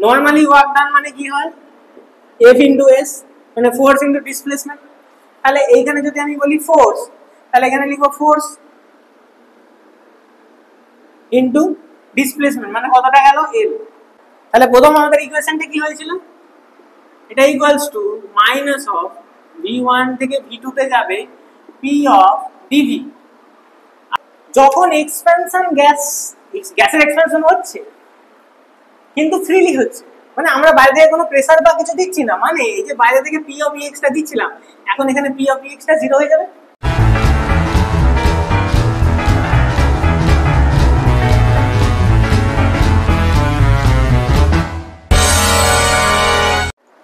Normally work done মানে কি হয়, F ইন্টু এস, মানে ফোর্স ইন্টু ডিসপ্লেসমেন্ট। তাহলে এইখানে যদি আমি বলি ফোর্স, তাহলে এখানে লিখবো ফোর্স ইন্টু ডিসপ্লেসমেন্ট, মানে কতটা গেল এল। তাহলে প্রথম আমাদের ইকুয়েশনটা কি হয়েছিল, এটা equals to minus of v1 থেকে v2 তে যাবে p অফ dv। যখন এক্সপেনশন গ্যাসের এক্সপেনশন হচ্ছে কিন্তু ফ্রিলি হচ্ছে, মানে আমরা বাইরে থেকে কোনো প্রেসার বা কিছু দিচ্ছি না, মানে এই যে বাইরে থেকে p অফ ex টা দিচ্ছিলাম, এখন এখানে p অফ ex টা 0 হয়ে যাবে।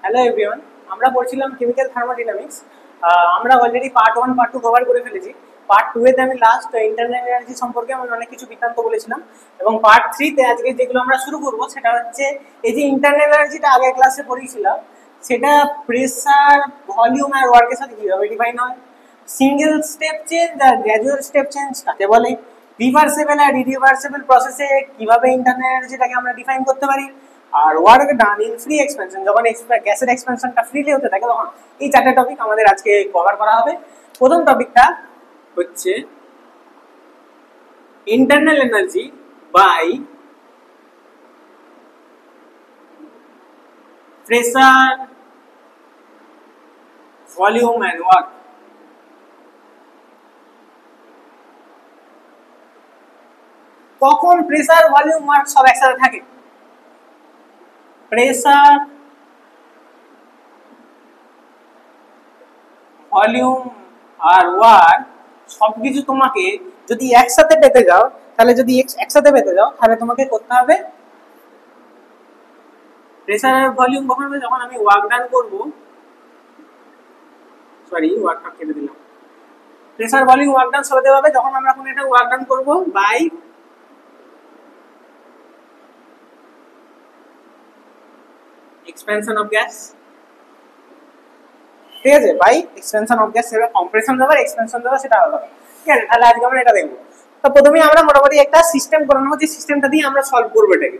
হ্যালো এভরিওয়ান, আমরা পড়ছিলাম কেমিক্যাল থার্মোডাইনামিক্স। আমরা অলরেডি পার্ট 1 পার্ট 2 কভার করে ফেলেছি। পার্ট 2 এতে আমি লাস্ট ইন্টারনাল এনার্জি সম্পর্কে আমি অনেক কিছু বৃত্তান্ত বলেছিলাম, এবং পার্ট 3 তে আজকে যেগুলো আমরা শুরু করব সেটা হচ্ছে এই যে ইন্টারনাল এনার্জিটা আগের ক্লাসে পড়িয়েছিলাম, সেটা প্রেসার, ভলিউম আর ওয়ার্কের সাথে কিভাবে ডিফাইন হয়, সিঙ্গেল স্টেপ চেঞ্জ আর গ্র্যাজুয়াল স্টেপ চেঞ্জ কাকে বলে, রিভার্সিবল আর ইরিভার্সিবল প্রসেসে কিভাবে ইন্টারনাল এনার্জিটাকে আমরা ডিফাইন করতে পারি, আর work done in free expansion, যখন গ্যাসের এক্সপেনশনটা ফ্রিলি হতে থাকে তখন। এই চারটে টপিক আমাদের আজকে কভার করা হবে। প্রথম টপিকটা হচ্ছে internal energy by pressure, volume and work. কখন প্রেসার, ভলিউম, ওয়ার্ক সব একসাথে থাকে? প্রেসার, ভলিউম আর ওয়ার্ক সবকিছু তোমাকে যদি একসাথে পেতে যাও, তাহলে তাহলে তোমাকে করতে হবে প্রেসার আর ভলিউম কখন হবে, যখন আমি ওয়ার্ক ডান করব, ওয়ার্কটা কেটে দিলাম। প্রেসার, ভলিউম, ওয়ার্ক ডান সবাই হবে যখন আমরা কোনো একটা ওয়ার্ক ডান করব বাই এক্সপেনশন অফ গ্যাস। ঠিক আছে, বাই এক্সপেনশন অফ গ্যাস, সেটা কম্প্রেশন দেওয়া এক্সপেনশন দেওয়া সেটা আলাদা। ঠিক আছে, তাহলে আজকে আমরা এটা দেখবো। তো প্রথমেই আমরা মোটামুটি একটা সিস্টেম করে নেবো, যে সিস্টেমটা দিয়ে আমরা সলভ করবো এটাকে।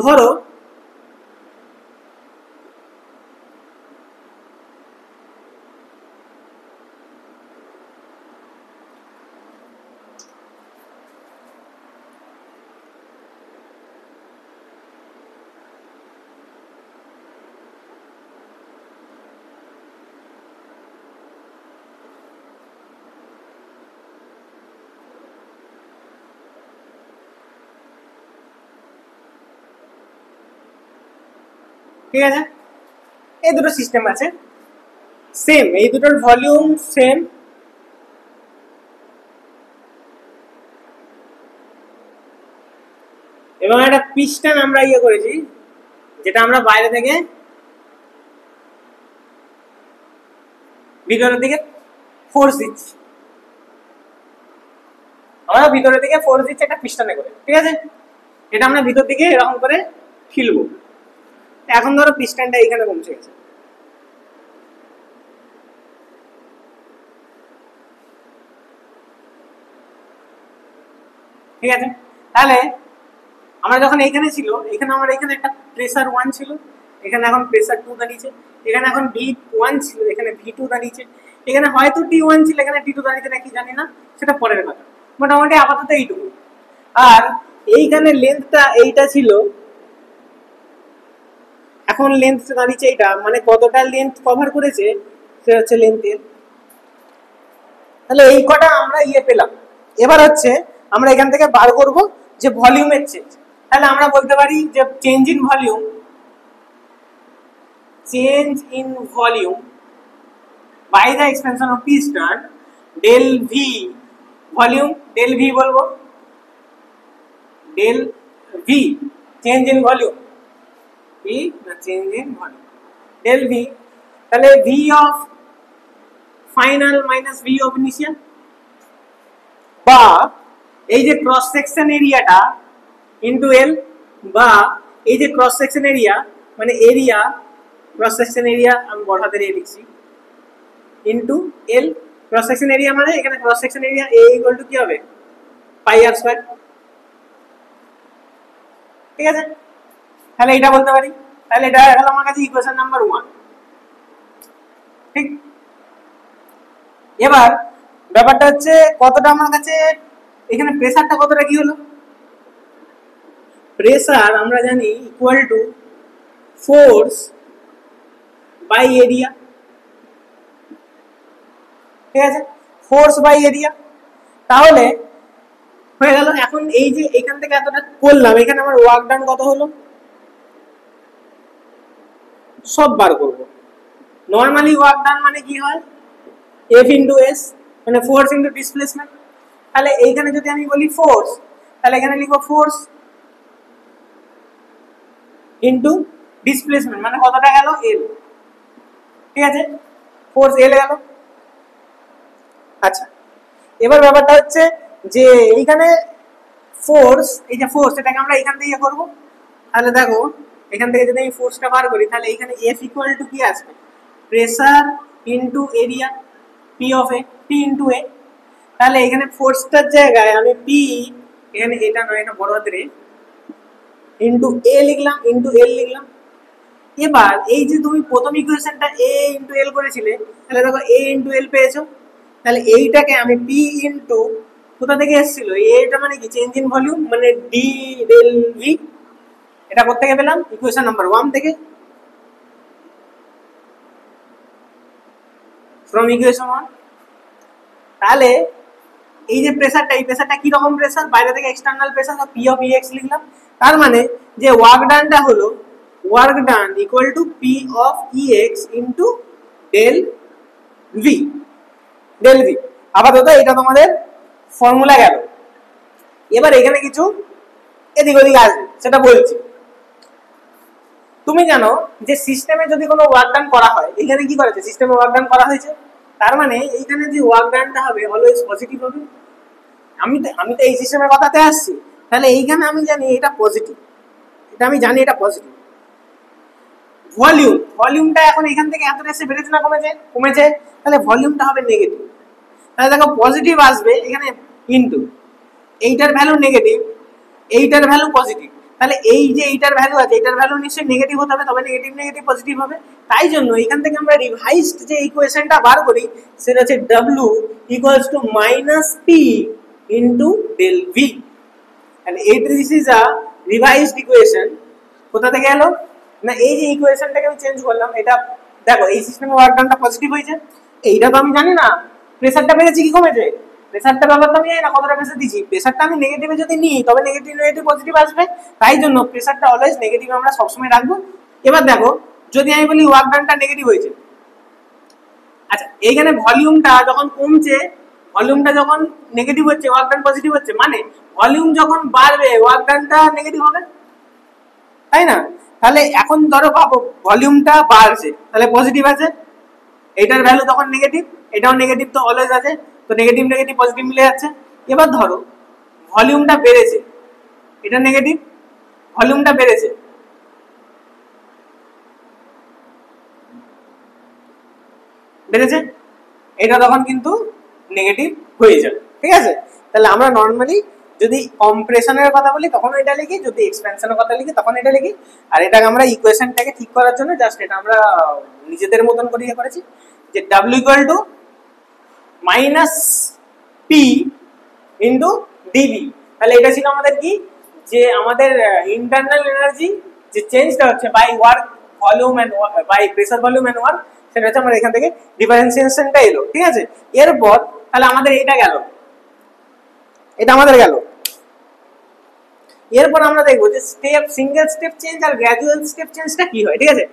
ধরো ঠিক আছে, এই দুটো সিস্টেম আছে সেম, এই দুটোর ভলিউম সেম, এবং একটা পিস্টন আমরা করেছি, যেটা আমরা বাইরে থেকে ভিতরের দিকে ফোর্স দিচ্ছি, আমরা ভিতরের দিকে ফোর্স দিচ্ছি একটা পিস্টনে করে। ঠিক আছে, এটা আমরা ভিতর দিকে এরকম করে ফেলবো। এখন ধরো পিস্টনটা এইখানে পৌঁছে গেছে, ঠিক আছে। তাহলে আমরা যখন এইখানে ছিল, এখানে আমার এখানে একটা প্রেসার 1 ছিল, এখানে এখন প্রেসার 2 দাঁড়িয়েছে, এখানে এখন V1 ছিল, এখানে V2 দাঁড়িয়েছে, এখানে হয়তো T1 ছিল, এখানে T2 দাঁড়িয়েছে নাকি জানি না, সেটা পরের কথা। মোটামুটি আপাতত এইটুকু। আর এইখানে লেন্থটা এইটা ছিল, এখন লেন্থ দাঁড়িয়েছে এইটা, মানে কতটা লেন্থ কভার করেছে সেটা হচ্ছে লেন্থের। তাহলে এই কটা আমরা পেলাম। এবার হচ্ছে আমরা এখান থেকে বার করব যে ভলিউমের চেঞ্জ। তাহলে আমরা বলতে পারি যে change in volume by the expansion of piston del V volume, del V বলবো, del V change in volume, V না change in volume, del V. তাহলে V of final minus V of initial, বা এই যে cross section এরিয়াটা into L, বা এই যে ক্রস সেকশন এরিয়া মানে এরিয়া, ক্রস সেকশন এরিয়া আমি বড় হাতের এ লিখছি, into L. Cross section area মানে এখানে cross section area A equal to কি হবে, পাই আর স্কয়ার। ঠিক আছে, তাহলে এটা বলতে পারি। তাহলে এটা হয়ে গেল আমার কাছে ইকুয়েশন নাম্বার 1। ঠিক, এবার ব্যাপারটা হচ্ছে কতটা আমার কাছে এখানে প্রেসারটা কতটা কি হলো, প্রেসার আমরা জানি equal to force by area. ঠিক আছে, ফোর্স বাই এরিয়া। তাহলে হয়ে গেল, এখন এই যে এখান থেকে এতটা করলাম, এখানে আমার ওয়ার্ক ডান কত হলো সব বার করব। নর্মালি ওয়ার্ক ডান মানে কি হয়, এফ ইন্টু এস, মানে ফোর্স ইন্টু ডিসপ্লেসমেন্ট। তাহলে এইখানে যদি আমি বলি ফোর্স, তাহলে এখানে লিখবো ফোর্স ইন্টু ডিসপ্লেসমেন্ট, মানে কতটা গেল এল। ঠিক আছে, ফোর্স এল গেল। আচ্ছা, এবার ব্যাপারটা হচ্ছে যে এইখানে ফোর্স, এই যে ফোর্স এটাকে আমরা এখান থেকে করব। তাহলে দেখো এখান থেকে যদি আমি ফোর্সটা বার করি, তাহলে এখানে এফ ইকুয়াল টু কি আসবে, pressure into area, P of A, P into A. তাহলে এখানে ফোর্সটার জায়গায় আমি পি, এখানে এটা নয় এটা বড় হাতের ইন্টু এ লিখলাম, ইন্টু এল লিখলাম। এবার এই যে তুমি প্রথম ইকুয়েশনটা এ ইন্টু এল করেছিলে, তাহলে দেখো এ ইন্টু এল পেয়েছো। তাহলে এইটাকে আমি পি ইন্টু, কোথা থেকে এসেছিল এটা মানে কি চেঞ্জ ইন ভলিউম, মানে ডি ডেল ভি, এটা কোথা থেকে পেলাম ইকুয়েশন নাম্বার 1 থেকে, ফ্রম ইকুয়েশন 1। তাহলে এই যে প্রেসারটা, এই প্রেসারটা কি রকম প্রেসার, বাইরে থেকে external pressure, P of ex লিখলাম। তার মানে যে ওয়ার্ক ডানটা হলো work done equal to P of ex into del V, del V. আপাতত এটা তোমাদের ফর্মুলা গেল। এবার এখানে কিছু এদিক ওদিক আসবে, সেটা বলছি। তুমি জানো যে সিস্টেমে যদি কোনো ওয়ার্ক ডান করা হয়, এখানে কি করেছে সিস্টেমে ওয়ার্ক ডান করা হয়েছে, তার মানে এইখানে যে ওয়ার্ক ডানটা হবে অলওয়েজ পজিটিভ হবে। আমি তো এই সিস্টেমের কথাতে আসছি, তাহলে এইখানে আমি জানি এটা পজিটিভ, এটা আমি জানি এটা পজিটিভ। ভলিউমটা এখন এখান থেকে এতটা এসে বেড়েছে না কমেছে, কমেছে, তাহলে ভলিউমটা হবে নেগেটিভ। তাহলে দেখো পজিটিভ আসবে এখানে ইনটু এইটার ভ্যালু নেগেটিভ, এইটার ভ্যালু পজিটিভ। তাহলে এই যে এইটার ভ্যালু আছে, এইটার ভ্যালু নিশ্চয়ই নেগেটিভ হতে হবে, তবে নেগেটিভ নেগেটিভ পজিটিভ হবে। তাই জন্য এখান থেকে আমরা রিভাইজড যে ইকুয়েশনটা বার করি সেটা হচ্ছে W equals to minus P into del V. and this is a revised equation। কোথা থেকে এলো না, এই যে ইকুয়েশনটাকে আমি চেঞ্জ করলাম, এটা দেখো এই সিস্টেমে ওয়ার্ক ডানটা পজিটিভ হয়েছে, এইটা তো আমি জানি না প্রেসারটা বেড়েছে কি কমেছে, প্রেসারটা ব্যাপার তো আমি জানি না কতটা প্রেসার দিচ্ছি। প্রেসারটা আমি নেগেটিভে যদি নিই তবে নেগেটিভ নেগেটিভ পজিটিভ আসবে, তাই জন্য প্রেসারটা অলওয়েজ নেগেটিভ আমরা সবসময় রাখবো। এবার দেখো যদি আমি বলি ওয়ার্ক ডানটা নেগেটিভ হয়েছে, আচ্ছা এইখানে ভলিউমটা যখন কমছে, ভলিউমটা যখন নেগেটিভ হচ্ছে ওয়ার্ক ডান পজিটিভ হচ্ছে, মানে ভলিউম যখন বাড়বে ওয়ার্ক ডানটা নেগেটিভ হবে, তাই না? তাহলে এখন ধরো ভাবো ভলিউমটা বাড়ছে, তাহলে পজিটিভ আছে, এটার ভ্যালু তখন নেগেটিভ, এটাও নেগেটিভ তো অলওয়েজ আছে, তো নেগেটিভ নেগেটিভ পজিটিভ মিলে যাচ্ছে। এবার ধরো ভলিউমটা বেড়েছে, এটা নেগেটিভ, ভলিউমটা বেড়েছে, বেড়েছে, এটা তখন কিন্তু নেগেটিভ হয়ে যাবে। ঠিক আছে, তাহলে আমরা নর্মালি যদি কম্প্রেশনের কথা বলি তখন এটা লিখি, যদি এক্সপেনশনের কথা লিখি তখন এটা লিখি। আর এটাকে আমরা ইকুয়েশনটাকে ঠিক করার জন্য জাস্ট এটা আমরা নিজেদের মতন করে ইয়ে করেছি যে W equal to minus P into dV. তাহলে এটা ছিল আমাদের কি, যে আমাদের ইন্টারনাল এনার্জি যে চেঞ্জটা হচ্ছে by work volume and by pressure volume and work, সেটা হচ্ছে আমরা এখান থেকে ডিফারেন্সিয়েশনটা এলো। ঠিক আছে, এরপর তাহলে আমাদের এটা গেল, এটা আমাদের গেল। এরপর আমরা দেখবো যে স্টেপ, সিঙ্গেল স্টেপ চেঞ্জ আর গ্র্যাজুয়াল স্টেপ চেঞ্জটা কি হয়। ঠিক আছে,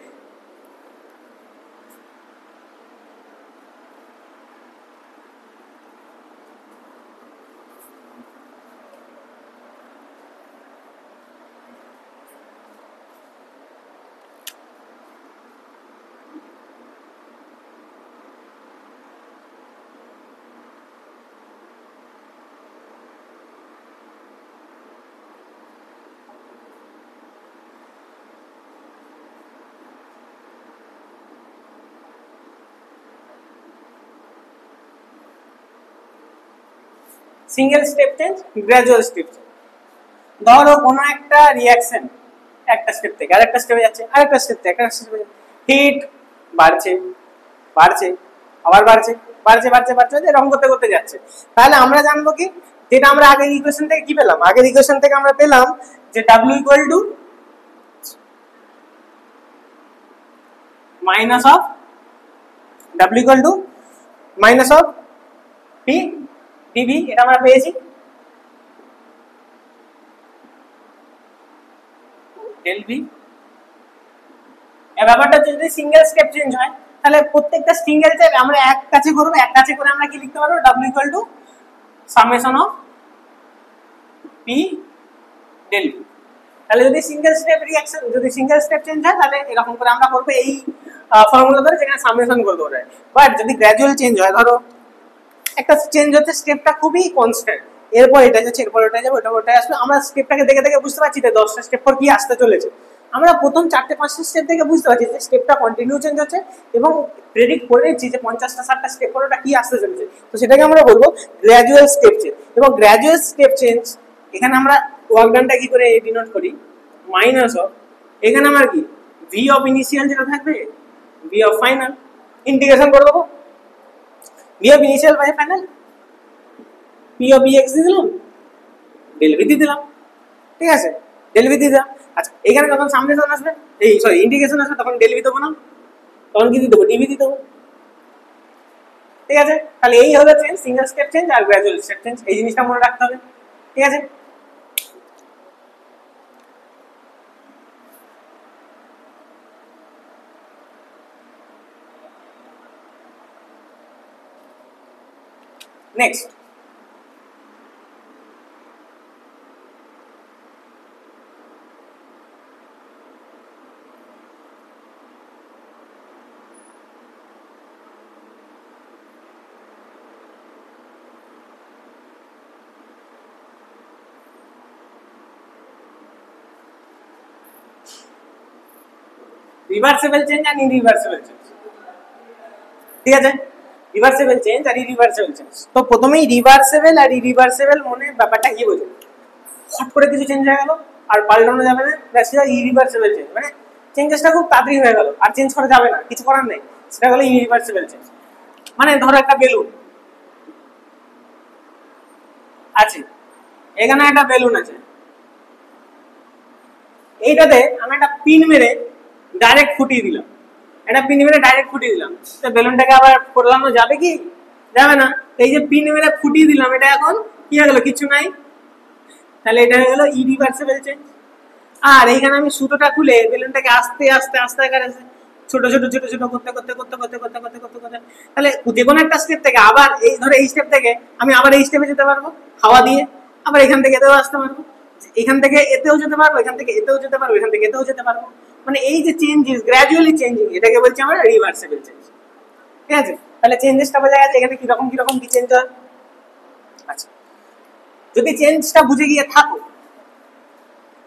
single step change, gradual step change. ধরো কোনো একটা রিয়াকশন একটা স্টেপ থেকে আরেকটা স্টেপে যাচ্ছে, আরেকটা স্টেপ থেকে একটা স্টেপে হিট বাড়ছে বাড়ছে আবার বাড়ছে বাড়ছে বাড়ছে বাড়ছে এরকম করতে করতে যাচ্ছে। তাহলে আমরা জানবো কি, যেটা আমরা আগের ইকুয়েশন থেকে কি পেলাম, আগের ইকুয়েশন থেকে আমরা পেলাম যে W equal to minus of W equal to minus of P dV, এটা আমরা পেয়েছি। ডেল ভি এই ব্যাপারটা যদি সিঙ্গেল স্টেপ চেঞ্জ হয় তাহলে প্রত্যেকটা সিঙ্গেল স্টেপ আমরা এক কাছে করব, এক কাছে করে আমরা কি লিখতে পারবো, W equal to summation of P del V. তাহলে যদি সিঙ্গেল স্টেপ রিঅ্যাকশন, যদি সিঙ্গেল স্টেপ চেঞ্জ হয় তাহলে এরকম করে আমরা করব এই ফর্মুলা ধরে, যেখানে সামেশন করে দেবো। বাট যদি গ্র্যাজুয়াল চেঞ্জ হয়, ধরো একটা চেঞ্জ হচ্ছে, স্টেপটা খুবই কনস্ট্যান্ট, এরপর এটা যাচ্ছে, এরপর ওটা যাবে, ওটা ওটা আসবে, আমরা স্টেপটাকে দেখে দেখে বুঝতে পারছি যে 10টা স্টেপ পর কি আসতে চলেছে। আমরা প্রথম 4টে 5টা স্টেপ থেকে বুঝতে পারছি যে স্টেপটা কন্টিনিউ চেঞ্জ হচ্ছে এবং প্রেডিক্ট করে নিচ্ছি যে 50টা 60টা স্টেপ পর ওটা কি আসতে চলেছে। তো সেটাকে আমরা বলবো গ্র্যাজুয়াল স্টেপ চেঞ্জ। এবং গ্র্যাজুয়াল স্টেপ চেঞ্জ, এখানে আমরা ওয়ার্ক ডানটা কি করে ডিনোট করি, মাইনাস অফ, এখানে আমার কি ভি অফ ইনিশিয়াল যেটা থাকবে, ভি অফ ফাইনাল, ইন্টিগ্রেশন করে দেবো, V of initial by final, P of ex দিয়ে দিলাম, ডেল ভি দিয়ে দিলাম, ঠিক আছে, ডেল ভি দিয়ে দিলাম। আচ্ছা, এখানে যখন সামেশন আসবে, এই সরি ইন্টিগ্রেশন আসবে, তখন ডেল ভি দেবো না, তখন কি দিয়ে দেবো, ডিভি দিয়ে দেবো, ঠিক আছে। তাহলে এই হলো চেঞ্জ, সিঙ্গেল স্টেপ চেঞ্জ আর গ্র্যাজুয়াল স্টেপ চেঞ্জ, এই জিনিসটা মনে রাখতে হবে, ঠিক আছে। নেক্সট, রিভার্সিবল চেঞ্জ আর ইরিভার্সিবল চেঞ্জ, ঠিক আছে, রিভার্সিবল চেঞ্জ আর ইরিভার্সিবল চেঞ্জ। তো প্রথমেই রিভার্সিবল আর ইরিভার্সিবল মনে ব্যাপারটা কি বোঝো, হট করে কিছু চেঞ্জ হয়ে গেল আর পাল্টানো যাবে না, সেটা ইরিভার্সিবল চেঞ্জ, মানে চেঞ্জেসটা খুব তাড়াতাড়ি হয়ে গেল আর চেঞ্জ করা যাবে না, কিছু করার নেই, সেটা হলো ইরিভার্সিবল চেঞ্জ। মানে ধরো একটা বেলুন আছে, এখানে একটা বেলুন আছে, এইটাতে আমি একটা পিন মেরে ডাইরেক্ট ফুটিয়ে দিলাম, একটা পিন মেরে ডাইরেক্ট ফুটিয়ে দিলাম, তো বেলুনটাকে আবার ফোটানো যাবে কি, যাবে না। এই যে পিন মেরে ফুটিয়ে দিলাম, এটা এখন কি হয়ে গেল, কিছু নাই, তাহলে এটা হয়ে গেল ইরিভার্সিবল চেঞ্জ। আর এইখানে আমি সুতোটা খুলে বেলুনটাকে আস্তে আস্তে আস্তে আকারে ছোট ছোট ছোট ছোট করতে করতে করতে করতে করতে করতে করতে করতে তাহলে যে কোনো একটা স্টেপ থেকে আবার এই ধরো এই স্টেপ থেকে আমি আবার এই স্টেপে যেতে পারবো হাওয়া দিয়ে, আবার এখান থেকে এতেও আসতে পারবো, এখান থেকে এতেও যেতে পারবো, এখান থেকে এতেও যেতে পারবো, এখান থেকে এতেও যেতে পারবো। মানে এই যে চেঞ্জেস, গ্র্যাজুয়ালি চেঞ্জিং, এটাকে বলছি আমরা রিভার্সিবল চেঞ্জ, ঠিক আছে। তাহলে চেঞ্জেসটা বোঝা গেছে এখানে কিরকম কিরকম কি চেঞ্জ হয়। আচ্ছা, যদি চেঞ্জটা বুঝে গিয়ে থাকো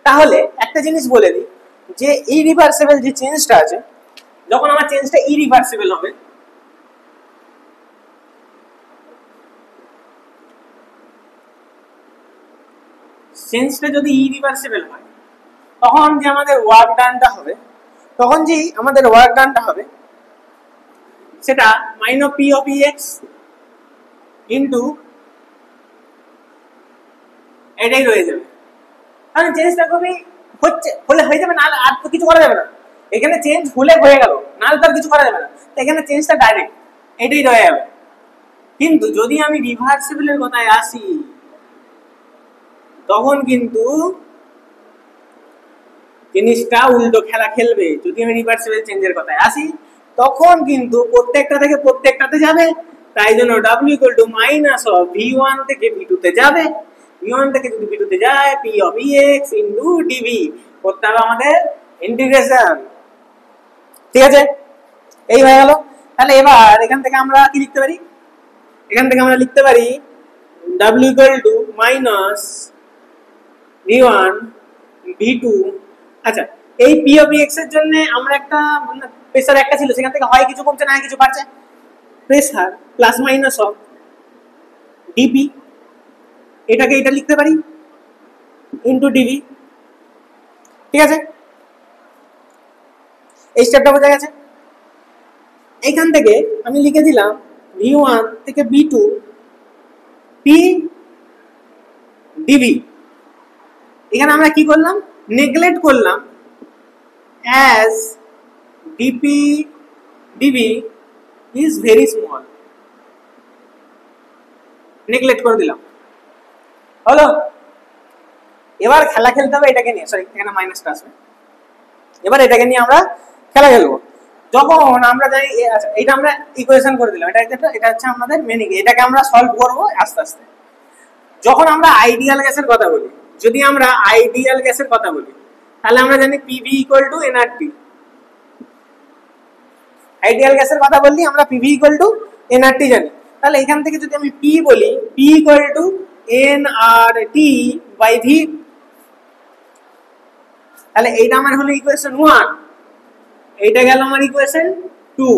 তাহলে একটা জিনিস বলে দিই, যে ইরিভার্সিবল যে চেঞ্জটা আছে, যখন আমার চেঞ্জটা ইরিভার্সিবল হবে, চেঞ্জটা যদি ইরিভার্সিবল হয়, তখন যে আমাদের ওয়ার্ক ডানটা হবে, তখন যে আমাদের ওয়ার্ক ডানটা হবে সেটা minus P of x into এটাই রয়ে যাবে। কারণ চেঞ্জটা খুবই হচ্ছে, হলে হয়ে যাবে, না আর তো কিছু করা যাবে না, এখানে চেঞ্জ হলে হয়ে গেল, না তো আর কিছু করা যাবে না, এখানে চেঞ্জটা ডাইরেক্ট এটাই রয়ে যাবে। কিন্তু যদি আমি রিভার্সিবলের কথায় আসি, তখন কিন্তু জিনিসটা উল্টো খেলা খেলবে। যদি আমি রিভার্সিবল চেঞ্জের কথায় আসি, তখন কিন্তু প্রত্যেকটা থেকে প্রত্যেকটাতে যাবে, তাই জন্য W equal to minus of V1 থেকে V2 তে যাবে, V1 থেকে যদি V2 তে যায় P of EX into DV করতে হবে আমাদের ইন্টিগ্রেশন, ঠিক আছে, এই হয়ে গেল। তাহলে এবার এখান থেকে আমরা কি লিখতে পারি, এখান থেকে আমরা লিখতে পারি W equal to minus V1 V2। আচ্ছা, এই P অফ EX এর জন্য আমরা একটা প্রেসার একটা ছিল, সেখান থেকে হয় কিছু কমছে না কিছু বাড়ছে, pressure plus minus of DP, এটাকে এটা লিখতে পারি ইনটু ডিভি, ঠিক আছে। এই স্টেপটা বোঝা গেছে। এইখান থেকে আমি লিখে দিলাম V1 থেকে V2 P dV। এখানে আমরা কি করলাম, নেগলেক্ট করলাম as dP dV is very small, neglect করে দিলাম। হলো, এবার খেলা খেলতে হবে এটাকে নিয়ে, সরি এখানে মাইনাসটা আসবে। এবার এটাকে নিয়ে আমরা খেলা খেলবো। যখন আমরা জানি এটা আমরা ইকুয়েশন করে দিলাম, এটা হচ্ছে আমাদের মেন, এটাকে আমরা সলভ করব আস্তে আস্তে। যখন আমরা আইডিয়াল গ্যাসের কথা বলি, যদি আমরা আইডিয়াল গ্যাসের কথা বলি তাহলে আমরা জানি PV equal to nRT। Ideal গ্যাসের কথা বললি আমরা PV ইকুয়াল টু nRT জানি। তাহলে এখান থেকে যদি আমি P বলি, P equal to nRT by V, তাহলে এইটা আমার হলো ইকুয়েশন 1, এইটা গেল আমার ইকুয়েশন 2।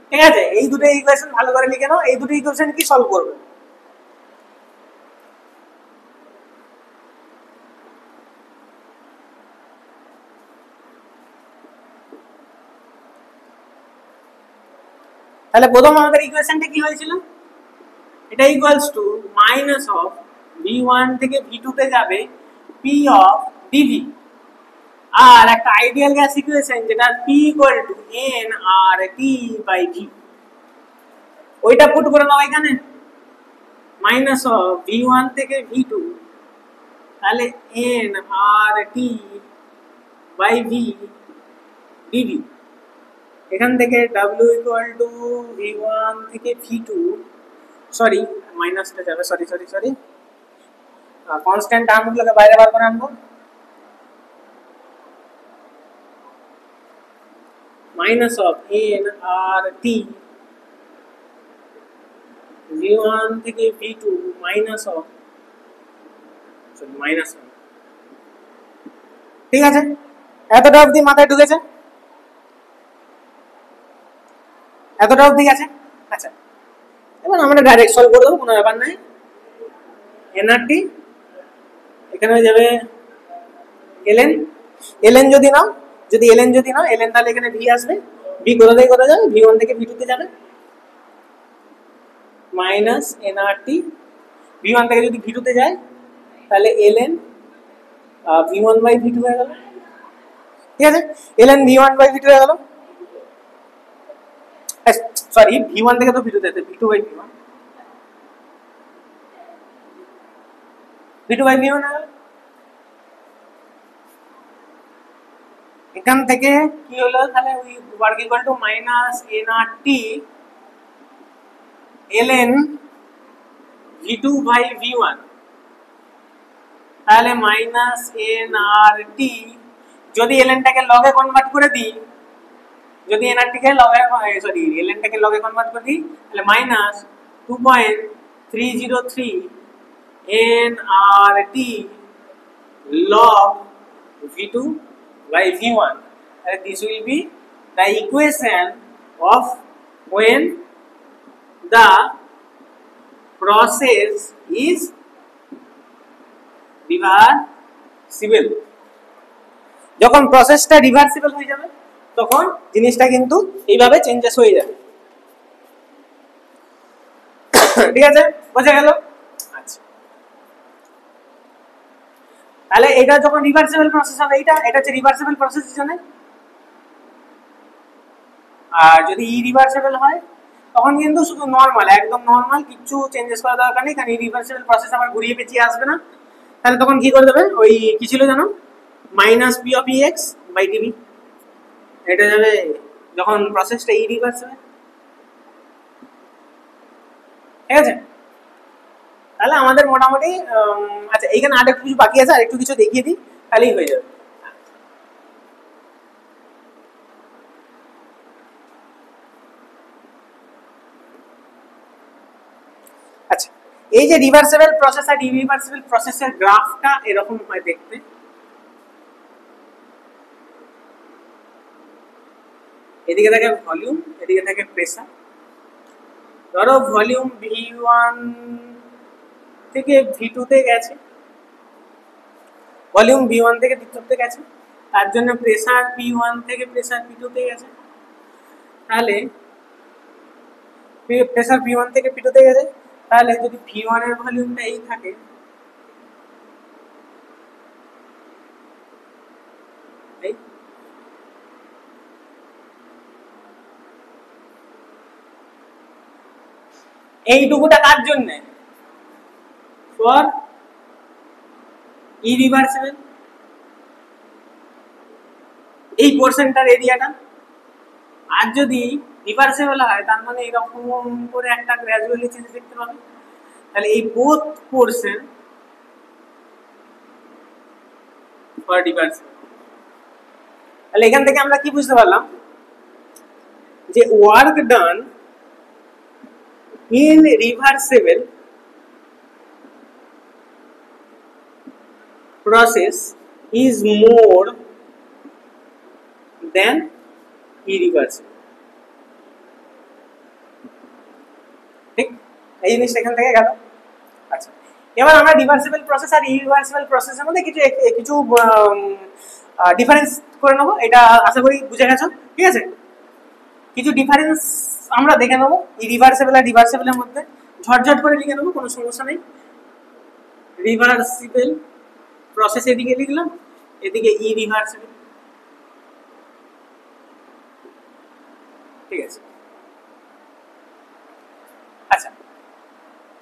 ঠিক আছে, এই দুটো ইকুয়েশন ভালো করে লিখে নাও। এই দুটো ইকুয়েশন কি সলভ করবে? তাহলে প্রথম আমাদের ইকুয়েশনটা কি হয়েছিল, এটা equals to minus of V1 থেকে V2 তে যাবে P অফ dV, আর একটা আইডিয়াল গ্যাস ইকুয়েশন যেটা P equal to nRT by V, ওইটা পুট করে নাও এখানে, মাইনাস অফ V1 থেকে V2, তাহলে nRT বাই V dV। এখান থেকে W ইকুয়াল টু V1 থেকে V2, সরি মাইনাসটা যাবে, সরি সরি সরি, কনস্ট্যান্ট টার্মগুলোকে বাইরে বার করে আনবো, মাইনাস অফ nRT V1 থেকে V2 minus of, sorry minus, ঠিক আছে, এতটা অবধি মাথায় ঢুকেছে, এতটা অবধি গেছে। আচ্ছা, এবার আমরা ডাইরেক্ট সলভ করে দেবো, কোনো ব্যাপার নাই। nRT এখানে হয়ে যাবে ln, ln যদি নাও, যদি ln যদি নাও ln, তাহলে এখানে v আসবে, v কোথা থেকে কোথায় যাবে, V1 থেকে V2 তে যাবে, মাইনাস nRT, V1 থেকে যদি V2 তে যায় তাহলে ln V1 বাই V2 হয়ে গেল। ঠিক আছে, ln V1 বাই V2 হয়ে গেল, সরি V1 থেকে তো V2 তে যেতে, V2 by V1, V2 by V1 হয়ে গেল। এখান থেকে কি হলো, তাহলে ওই work equal to minus nRT ln V2 by V1, তাহলে মাইনাস nRT, যদি ln টাকে লগে কনভার্ট করে দিই, যদি nRT কে লগে, সরি ln টাকে লগে কনভার্ট করে দিই, তাহলে minus 2.303 nRT log V2 by V1, and this will be the equation of when the process is reversible। যখন প্রসেসটা রিভার্সিবল হয়ে যাবে তখন জিনিসটা কিন্তু এইভাবে চেঞ্জেস হয়ে যাবে। ঠিক আছে, বোঝা গেল? আচ্ছা, তাহলে এটা যখন রিভার্সিবল প্রসেস হবে, এটা হচ্ছে রিভার্সিবল প্রসেসের জন্য। আর যদি ইরিভার্সিবল হয় তখন কিন্তু শুধু নরমাল, একদম নরমাল, কিছু চেঞ্জেস করা দরকার নেই, কারণ ইরিভার্সিবল প্রসেস আবার ঘুরিয়ে পেঁচিয়ে আসবে না। তাহলে তখন কি করে দেবে, ওই কি ছিল জানো, minus P of EX by dV, এটা যাবে যখন প্রসেসটা ইরিভার্সিবল। ঠিক আছে, তাহলে আমাদের মোটামুটি, আচ্ছা এইখানে আর একটু কিছু বাকি আছে, আর একটু কিছু দেখিয়ে দিই, তাহলেই হয়ে যাবে। আচ্ছা, এই যে রিভার্সিবল প্রসেস আর ইরিভার্সিবল প্রসেসের গ্রাফটা এরকম হয় দেখতে। এদিকে থাকে ভলিউম, এদিকে থাকে প্রেসার। ধরো ভলিউম V1 থেকে V2 তে গেছে, ভলিউম V1 থেকে V2 তে গেছে, তার জন্য প্রেসার P1 থেকে প্রেসার P2 তে গেছে, তাহলে প্রেসার P1 থেকে P2 তে গেছে, তাহলে যদি V1 এর ভলিউমটা এই থাকে, এইটুকুটা কার জন্য? ফর ইরিভার্সিবল, এই পোর্শনটার এরিয়াটা। আর যদি রিভার্সিবল হয় তার মানে এরকম করে একটা গ্র্যাজুয়ালি চেঞ্জ দেখতে পাবে। তাহলে এই বোথ পোর্শন ফর রিভার্সিবল। তাহলে এখান থেকে আমরা কি বুঝতে পারলাম যে work done in reversible process is more than irreversible। ঠিক, এই জিনিসটা এখান থেকে গেল। আচ্ছা, এবার আমরা রিভার্সিবল প্রসেস আর ইরিভার্সিবল প্রসেসের মধ্যে কিছু ডিফারেন্স করে নেবো। এটা আশা করি বুঝে গেছো, ঠিক আছে? কিছু ডিফারেন্স আমরা দেখে নেবো রিভার্সিবল আর রিভার্সিবলের মধ্যে, ঝটঝট করে লিখে নেবো, কোনো সমস্যা নেই। রিভার্সিবল প্রসেস এদিকে লিখলাম, এদিকে ইরিভার্সিবল, ঠিক আছে? আচ্ছা,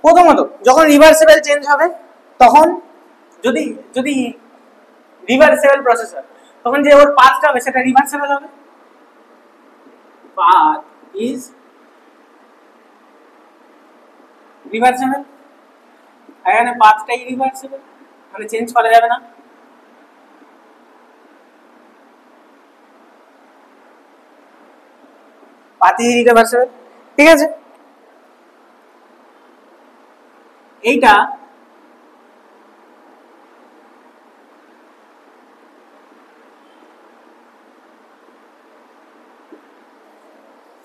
প্রথমত যখন রিভার্সিবল চেঞ্জ হবে তখন যদি যদি রিভার্সিবল প্রসেস হয় তখন যে ওর পাথটা হবে সেটা রিভার্সিবল হবে। পাথ ইজ রিভার্সিবল, এখানে পাথটা ইরিভার্সিবল, মানে চেঞ্জ করা যাবে না। পাথ ইজ ইরিভার্সিবল, ঠিক আছে? এইটা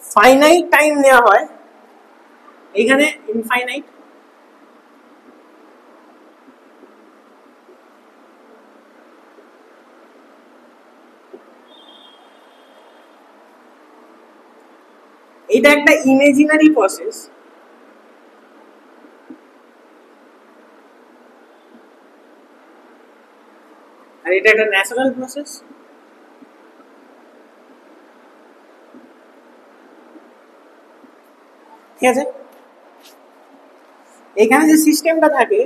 ফাইনাইট টাইম নেওয়া হয়, এইখানে ইনফাইনাইট। এটা একটা ইমাজিনারি প্রসেস, আর এটা একটা ন্যাচারাল প্রসেস। ঠিক আছে, এখানে যে সিস্টেমটা থাকে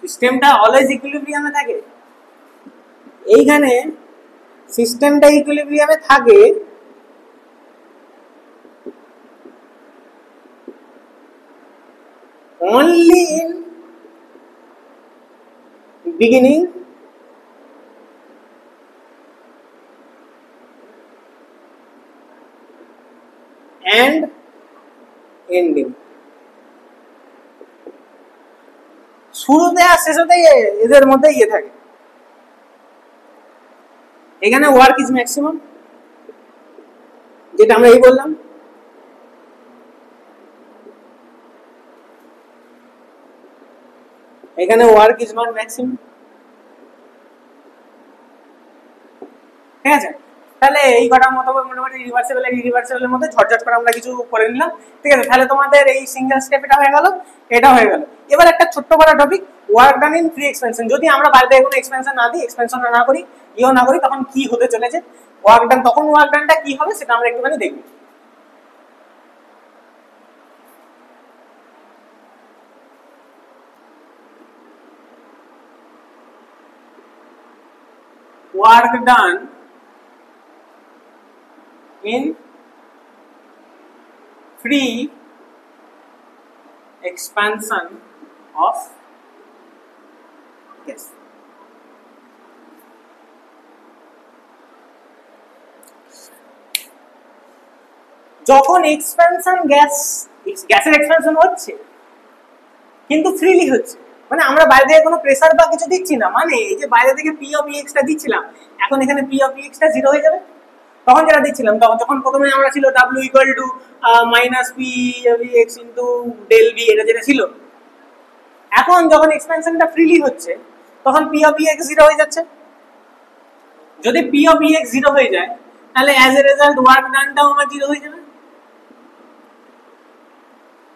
সিস্টেমটা অলওয়েজ ইকুইলিব্রিয়ামে থাকে। এইখানে সিস্টেমটা ইকুইলিব্রিয়ামে থাকে only in beginning and ending। শুরুতে আর শেষেতে এদের মধ্যে ইয়ে থাকে। এখানে ওয়ার্ক ইজ ম্যাক্সিমাম, যেটা আমরা এই বললাম। এখানে ওয়ার্ক ইজ নট ম্যাক্সিমাম, ঠিক আছে? তাহলে এই কটার মতো মোটামুটি রিভার্সিবল আর ইরিভার্সিবলের মধ্যে ঝটঝট করে আমরা কিছু করে নিলাম, ঠিক আছে? তাহলে তোমাদের এই সিঙ্গেল স্টেপ এটা হয়ে গেল, এটা হয়ে গেল। এবার একটা ছোট্ট বড় topic, work done in free expansion. যদি আমরা বাইরে কোনো এক্সপেনশন না দিই, এক্সপেনশন না করি, ইও না করি, তখন কি হতে চলেছে ওয়ার্ক ডান, তখন ওয়ার্ক ডানটা কি হবে সেটা আমরা একটুখানি দেখব। Work done in free expansion of gas। যখন এক্সপেনশন গ্যাসের এক্সপেনশন হচ্ছে কিন্তু ফ্রিলি হচ্ছে, মানে আমরা বাইরে থেকে কোনো প্রেসার বা কিছু দিচ্ছি না, মানে এই যে বাইরে থেকে পি অফ ইএক্সটা দিচ্ছিলাম, এখন এখানে পি অফ ইএক্সটা 0 হয়ে যাবে, তখন যেটা দিচ্ছিলাম, তখন যখন প্রথমে আমরা ছিল W equal to minus P ex into del V, এটা যেটা ছিল। এখন যখন এক্সপেনশনটা ফ্রিলি হচ্ছে তখন পি অফ এক্স জিরো হয়ে যাচ্ছে। যদি পি অফ এক্স জিরো হয়ে যায় তাহলে অ্যাজ এ রেজাল্ট ওয়ার্ক ডানটাও আমার জিরো হয়ে যাবে।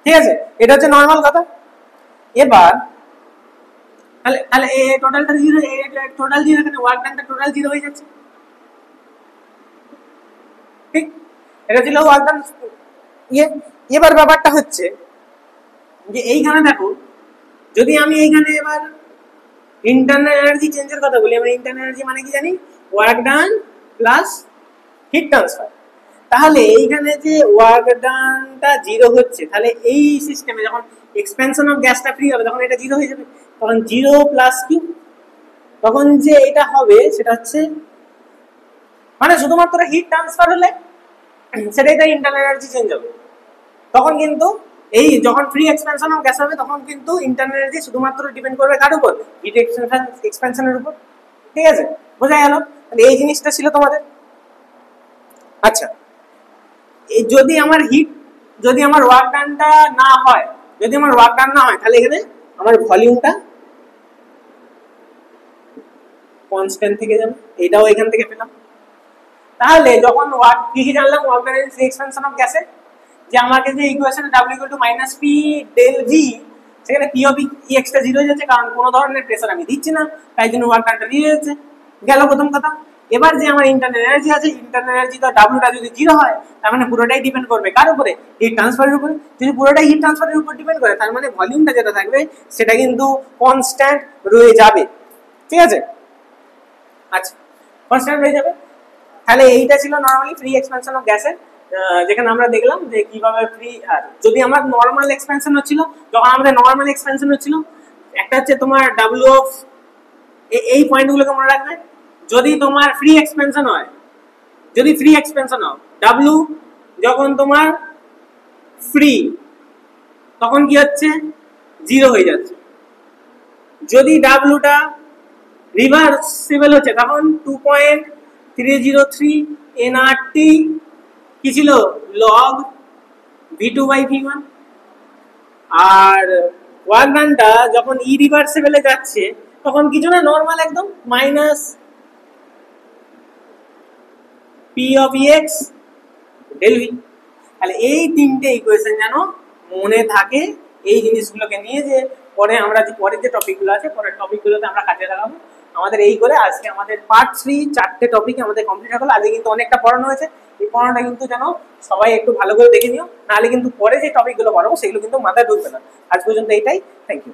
ঠিক আছে, এটা হচ্ছে নর্মাল কথা। এবার তাহলে তাহলে এ টোটালটা জিরো, টোটাল জিরো, এখানে ওয়ার্ক ডানটা টোটাল জিরো হয়ে যাচ্ছে। ঠিক, এটা ছিল ওয়ার্ক ডান। এবার ব্যাপারটা হচ্ছে যে এইখানে দেখো, যদি আমি এইখানে এবার ইন্টারনাল এনার্জি চেঞ্জের কথা বলি, আমরা ইন্টারনাল এনার্জি মানে কি জানি, work done plus heat transfer. তাহলে এইখানে যে ওয়ার্ক ডানটা জিরো হচ্ছে, তাহলে এই সিস্টেমে যখন এক্সপেনশন অফ গ্যাসটা ফ্রি হবে তখন এটা জিরো হয়ে যাবে। তখন জিরো প্লাস কিউ, তখন যে এটা হবে সেটা হচ্ছে মানে শুধুমাত্র হিট ট্রান্সফার হলে সেটাই তার ইন্টারনাল এনার্জি চেঞ্জ হবে। তখন কিন্তু এই যখন ফ্রি এক্সপেনশন অফ গ্যাস হবে তখন কিন্তু ইন্টারনাল এনার্জি শুধুমাত্র ডিপেন্ড করবে কার উপর, হিট এক্সপেনশনের উপর। ঠিক আছে, বোঝা গেল? তাহলে এই জিনিসটা ছিল তোমাদের। আচ্ছা, যদি আমার হিট, যদি আমার ওয়ার্ক ডানটা না হয়, যদি আমার ওয়ার্ক ডান না হয় তাহলে এখানে আমার ভলিউমটা কনস্ট্যান্ট থেকে যাবে। এটাও এখান থেকে পেলাম। তাহলে যখন ওয়ার্ক কি কি জানলাম, work done is expansion of গ্যাসের, যে আমাকে যে ইকুয়েশনে W equal to minus P del V, সেখানে P of ext zero হয়ে যাচ্ছে কারণ কোনো ধরনের প্রেসার আমি দিচ্ছি না, তাই জন্য ওয়ার্ক ডানটা জিরো হয়ে যাচ্ছে। গেল প্রথম কথা। এবার যে আমার ইন্টারনাল এনার্জি আছে, ইন্টারনাল এনার্জি তো ডাব্লিউটা যদি জিরো হয় তার মানে পুরোটাই ডিপেন্ড করবে কার উপরে, হিট ট্রান্সফারের উপরে। যদি পুরোটাই হিট ট্রান্সফারের উপর ডিপেন্ড করে তার মানে ভলিউমটা যেটা থাকবে সেটা কিন্তু কনস্ট্যান্ট রয়ে যাবে। ঠিক আছে, আচ্ছা, কনস্ট্যান্ট রয়ে যাবে। তাহলে এইটা ছিল নরমালি ফ্রি এক্সপেনশন অফ গ্যাসের, যেখানে আমরা দেখলাম যে কিভাবে ফ্রি। আর যদি আমার নর্মাল এক্সপেনশন হচ্ছিল, যখন আমাদের নর্মাল এক্সপেনশন হচ্ছিল, একটা হচ্ছে তোমার ডাব্লিউ অফ, এই পয়েন্টগুলোকে মনে রাখবে। যদি তোমার ফ্রি এক্সপেনশন হয়, যদি ফ্রি এক্সপেনশন হয় ডাব্লিউ যখন তোমার ফ্রি, তখন কি হচ্ছে, জিরো হয়ে যাচ্ছে। যদি ডাব্লিউটা রিভার্সিবল হচ্ছে তখন 2.303 এনআরটি কি ছিল, লগ v2 বাই v1। আর ওয়ার্ক ডানটা যখন ইরিভার্সিবলে যাচ্ছে তখন কিছু না, নর্মাল একদম minus P of x del V. তাহলে এই তিনটে ইকুয়েশন যেন মনে থাকে এই জিনিসগুলোকে নিয়ে, যে পরে আমরা যে পরের যে টপিকগুলো আছে পরের টপিকগুলোতে আমরা কাজে লাগাবো। আমাদের এই করে আজকে আমাদের পার্ট 3 4টে টপিক আমাদের কমপ্লিট হলো। আজকে কিন্তু অনেকটা পড়ানো হয়েছে, এই পড়ানোটা কিন্তু যেন সবাই একটু ভালো করে দেখে নিও, নাহলে কিন্তু পরে যে টপিকগুলো পড়াবো সেগুলো কিন্তু মাথায় ঢুকবে না। আজ পর্যন্ত এইটাই, থ্যাংক ইউ।